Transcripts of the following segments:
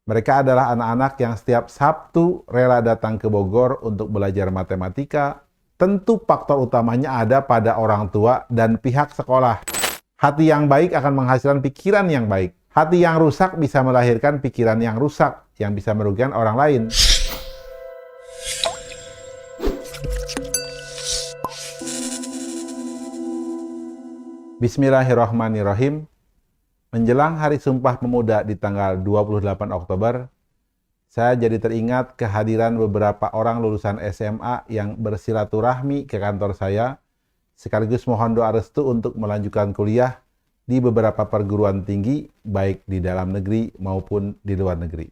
Mereka adalah anak-anak yang setiap Sabtu rela datang ke Bogor untuk belajar matematika. Tentu faktor utamanya ada pada orang tua dan pihak sekolah. Hati yang baik akan menghasilkan pikiran yang baik. Hati yang rusak bisa melahirkan pikiran yang rusak, yang bisa merugikan orang lain. Bismillahirrahmanirrahim. Menjelang Hari Sumpah Pemuda di tanggal 28 Oktober, saya jadi teringat kehadiran beberapa orang lulusan SMA yang bersilaturahmi ke kantor saya, sekaligus mohon doa restu untuk melanjutkan kuliah di beberapa perguruan tinggi, baik di dalam negeri maupun di luar negeri.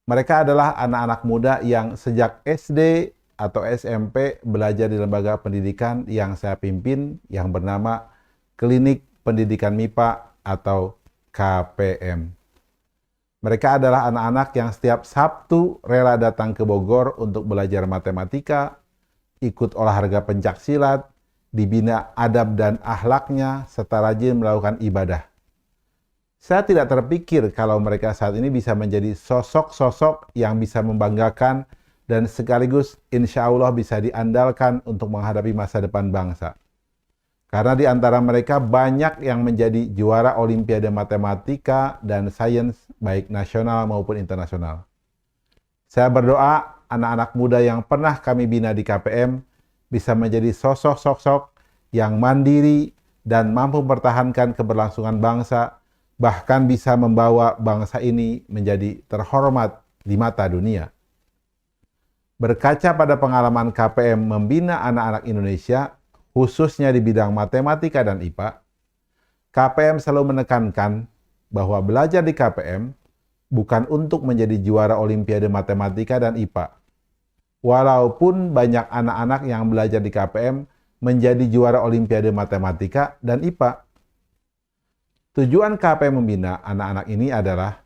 Mereka adalah anak-anak muda yang sejak SD atau SMP belajar di lembaga pendidikan yang saya pimpin yang bernama Klinik Pendidikan MIPA atau KPM. Mereka adalah anak-anak yang setiap Sabtu rela datang ke Bogor untuk belajar matematika, ikut olahraga pencaksilat, dibina adab dan akhlaknya, serta rajin melakukan ibadah. Saya tidak terpikir kalau mereka saat ini bisa menjadi sosok-sosok yang bisa membanggakan dan sekaligus insya Allah bisa diandalkan untuk menghadapi masa depan bangsa. Karena di antara mereka banyak yang menjadi juara Olimpiade Matematika dan Sains baik nasional maupun internasional. Saya berdoa anak-anak muda yang pernah kami bina di KPM bisa menjadi sosok-sosok yang mandiri dan mampu mempertahankan keberlangsungan bangsa, bahkan bisa membawa bangsa ini menjadi terhormat di mata dunia. Berkaca pada pengalaman KPM membina anak-anak Indonesia, khususnya di bidang matematika dan IPA, KPM selalu menekankan bahwa belajar di KPM bukan untuk menjadi juara Olimpiade Matematika dan IPA. Walaupun banyak anak-anak yang belajar di KPM menjadi juara Olimpiade Matematika dan IPA. Tujuan KPM membina anak-anak ini adalah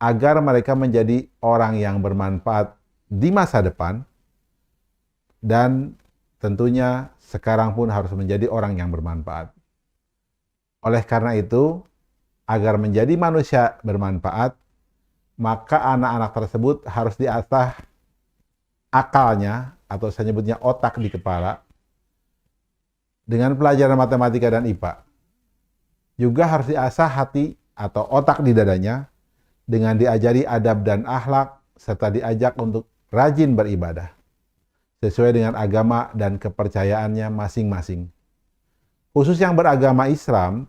agar mereka menjadi orang yang bermanfaat di masa depan dan tentunya sekarang pun harus menjadi orang yang bermanfaat. Oleh karena itu, agar menjadi manusia bermanfaat, maka anak-anak tersebut harus diasah akalnya, atau saya nyebutnya otak di kepala, dengan pelajaran matematika dan IPA. Juga harus diasah hati atau otak di dadanya, dengan diajari adab dan akhlak, serta diajak untuk rajin beribadah sesuai dengan agama dan kepercayaannya masing-masing. Khusus yang beragama Islam,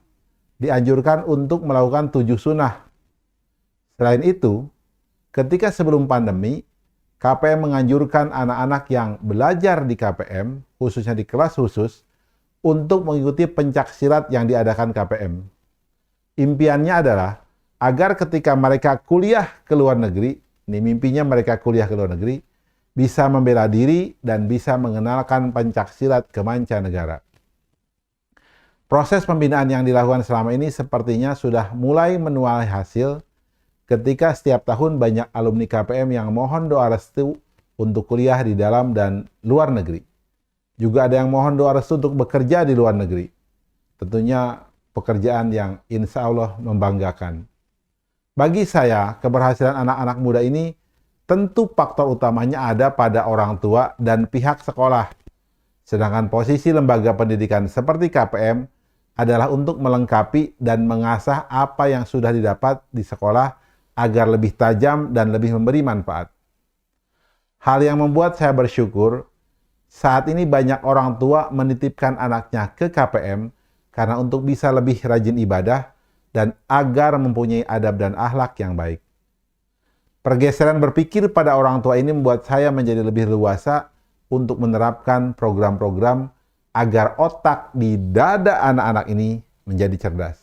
dianjurkan untuk melakukan 7 sunnah. Selain itu, ketika sebelum pandemi, KPM menganjurkan anak-anak yang belajar di KPM, khususnya di kelas khusus, untuk mengikuti pencaksilat yang diadakan KPM. Impiannya adalah agar ketika mereka kuliah ke luar negeri, ini mimpinya mereka kuliah ke luar negeri, bisa membela diri dan bisa mengenalkan pencaksilat ke mancanegara. Proses pembinaan yang dilakukan selama ini sepertinya sudah mulai menuai hasil ketika setiap tahun banyak alumni KPM yang mohon doa restu untuk kuliah di dalam dan luar negeri. Juga ada yang mohon doa restu untuk bekerja di luar negeri. Tentunya pekerjaan yang insya Allah membanggakan. Bagi saya, keberhasilan anak-anak muda ini tentu faktor utamanya ada pada orang tua dan pihak sekolah. Sedangkan posisi lembaga pendidikan seperti KPM adalah untuk melengkapi dan mengasah apa yang sudah didapat di sekolah agar lebih tajam dan lebih memberi manfaat. Hal yang membuat saya bersyukur, saat ini banyak orang tua menitipkan anaknya ke KPM karena untuk bisa lebih rajin ibadah dan agar mempunyai adab dan akhlak yang baik. Pergeseran berpikir pada orang tua ini membuat saya menjadi lebih leluasa untuk menerapkan program-program agar otak di dada anak-anak ini menjadi cerdas.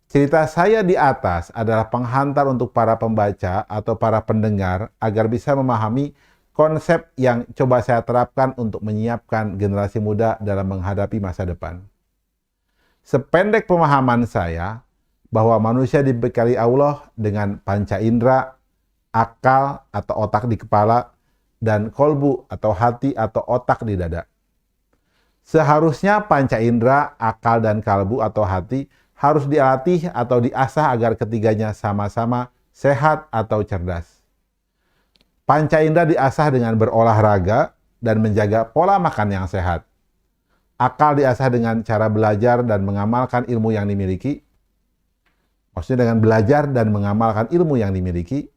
Cerita saya di atas adalah penghantar untuk para pembaca atau para pendengar agar bisa memahami konsep yang coba saya terapkan untuk menyiapkan generasi muda dalam menghadapi masa depan. Sependek pemahaman saya, bahwa manusia dibekali Allah dengan panca indera, akal atau otak di kepala, dan kolbu atau hati atau otak di dada. Seharusnya panca indera, akal dan kalbu atau hati harus dilatih atau diasah agar ketiganya sama-sama sehat atau cerdas. Panca indera diasah dengan berolahraga dan menjaga pola makan yang sehat. Akal diasah dengan cara belajar dan mengamalkan ilmu yang dimiliki. Maksudnya dengan belajar dan mengamalkan ilmu yang dimiliki.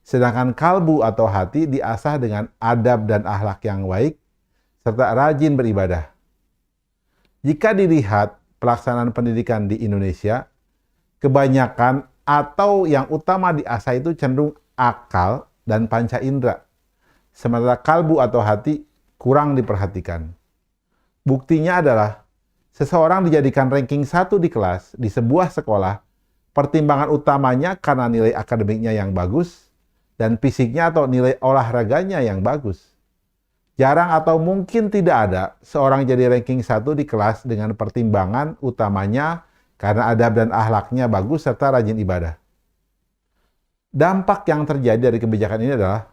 Sedangkan kalbu atau hati diasah dengan adab dan akhlak yang baik, serta rajin beribadah. Jika dilihat pelaksanaan pendidikan di Indonesia, kebanyakan atau yang utama diasah itu cenderung akal dan panca indera. Sementara kalbu atau hati kurang diperhatikan. Buktinya adalah seseorang dijadikan ranking 1 di kelas di sebuah sekolah, pertimbangan utamanya karena nilai akademiknya yang bagus dan fisiknya atau nilai olahraganya yang bagus. Jarang atau mungkin tidak ada seorang jadi ranking 1 di kelas dengan pertimbangan utamanya karena adab dan akhlaknya bagus serta rajin ibadah. Dampak yang terjadi dari kebijakan ini adalah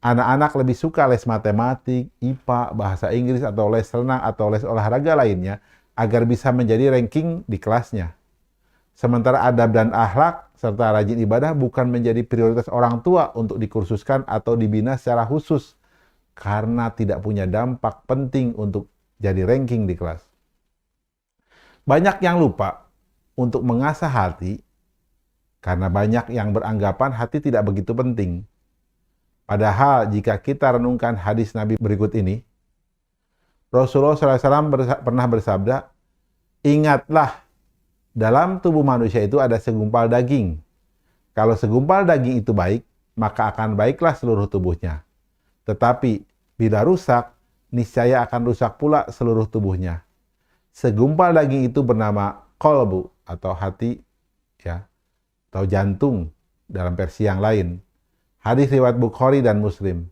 anak-anak lebih suka les matematik, IPA, bahasa Inggris, atau les renang atau les olahraga lainnya agar bisa menjadi ranking di kelasnya. Sementara adab dan akhlak serta rajin ibadah bukan menjadi prioritas orang tua untuk dikursuskan atau dibina secara khusus karena tidak punya dampak penting untuk jadi ranking di kelas. Banyak yang lupa untuk mengasah hati karena banyak yang beranggapan hati tidak begitu penting. Padahal jika kita renungkan hadis Nabi berikut ini, Rasulullah SAW pernah bersabda, "Ingatlah, dalam tubuh manusia itu ada segumpal daging. Kalau segumpal daging itu baik, maka akan baiklah seluruh tubuhnya. Tetapi bila rusak, niscaya akan rusak pula seluruh tubuhnya. Segumpal daging itu bernama qalbu atau hati, ya, atau jantung dalam versi yang lain. Hadis riwayat Bukhari dan Muslim.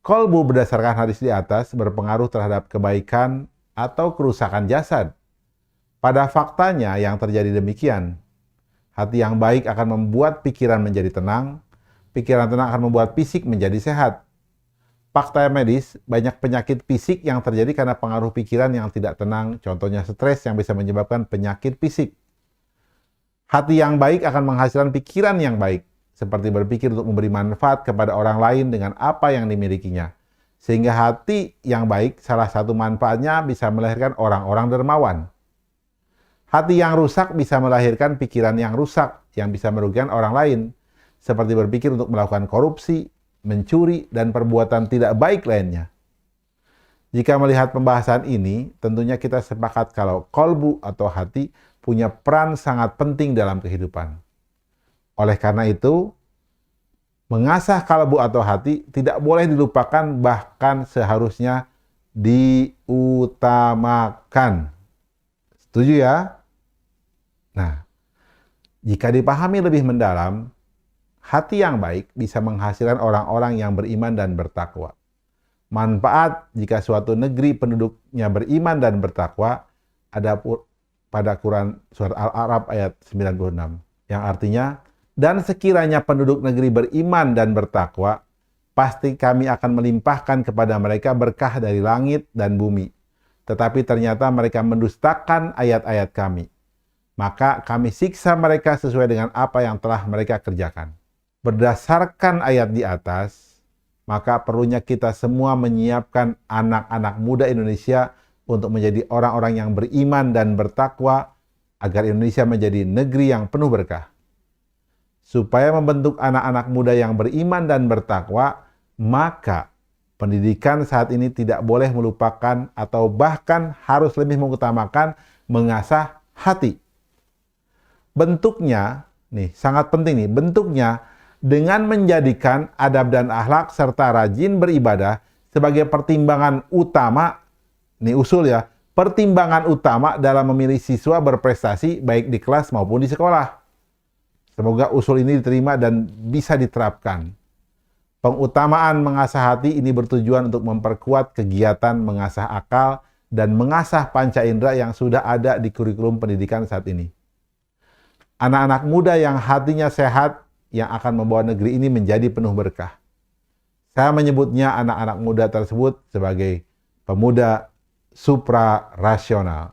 Qalbu berdasarkan hadis di atas berpengaruh terhadap kebaikan atau kerusakan jasad. Pada faktanya yang terjadi demikian. Hati yang baik akan membuat pikiran menjadi tenang, pikiran tenang akan membuat fisik menjadi sehat. Fakta medis, banyak penyakit fisik yang terjadi karena pengaruh pikiran yang tidak tenang, contohnya stres yang bisa menyebabkan penyakit fisik. Hati yang baik akan menghasilkan pikiran yang baik, seperti berpikir untuk memberi manfaat kepada orang lain dengan apa yang dimilikinya. Sehingga hati yang baik, salah satu manfaatnya bisa melahirkan orang-orang dermawan. Hati yang rusak bisa melahirkan pikiran yang rusak, yang bisa merugikan orang lain, seperti berpikir untuk melakukan korupsi, mencuri, dan perbuatan tidak baik lainnya. Jika melihat pembahasan ini, tentunya kita sepakat kalau qalbu atau hati punya peran sangat penting dalam kehidupan. Oleh karena itu, mengasah qalbu atau hati tidak boleh dilupakan, bahkan seharusnya diutamakan. Setuju ya? Nah, jika dipahami lebih mendalam, hati yang baik bisa menghasilkan orang-orang yang beriman dan bertakwa. Manfaat jika suatu negeri penduduknya beriman dan bertakwa ada pada Quran surat Al-A'raf ayat 96, yang artinya, dan sekiranya penduduk negeri beriman dan bertakwa, pasti kami akan melimpahkan kepada mereka berkah dari langit dan bumi. Tetapi ternyata mereka mendustakan ayat-ayat kami. Maka kami siksa mereka sesuai dengan apa yang telah mereka kerjakan. Berdasarkan ayat di atas, maka perlunya kita semua menyiapkan anak-anak muda Indonesia untuk menjadi orang-orang yang beriman dan bertakwa agar Indonesia menjadi negeri yang penuh berkah. Supaya membentuk anak-anak muda yang beriman dan bertakwa, maka pendidikan saat ini tidak boleh melupakan atau bahkan harus lebih mengutamakan mengasah hati. Bentuknya, nih sangat penting nih, bentuknya dengan menjadikan adab dan akhlak serta rajin beribadah sebagai pertimbangan utama, nih usul ya, pertimbangan utama dalam memilih siswa berprestasi baik di kelas maupun di sekolah. Semoga usul ini diterima dan bisa diterapkan. Pengutamaan mengasah hati ini bertujuan untuk memperkuat kegiatan mengasah akal dan mengasah panca indera yang sudah ada di kurikulum pendidikan saat ini. Anak-anak muda yang hatinya sehat yang akan membawa negeri ini menjadi penuh berkah. Saya menyebutnya anak-anak muda tersebut sebagai pemuda suprarasional.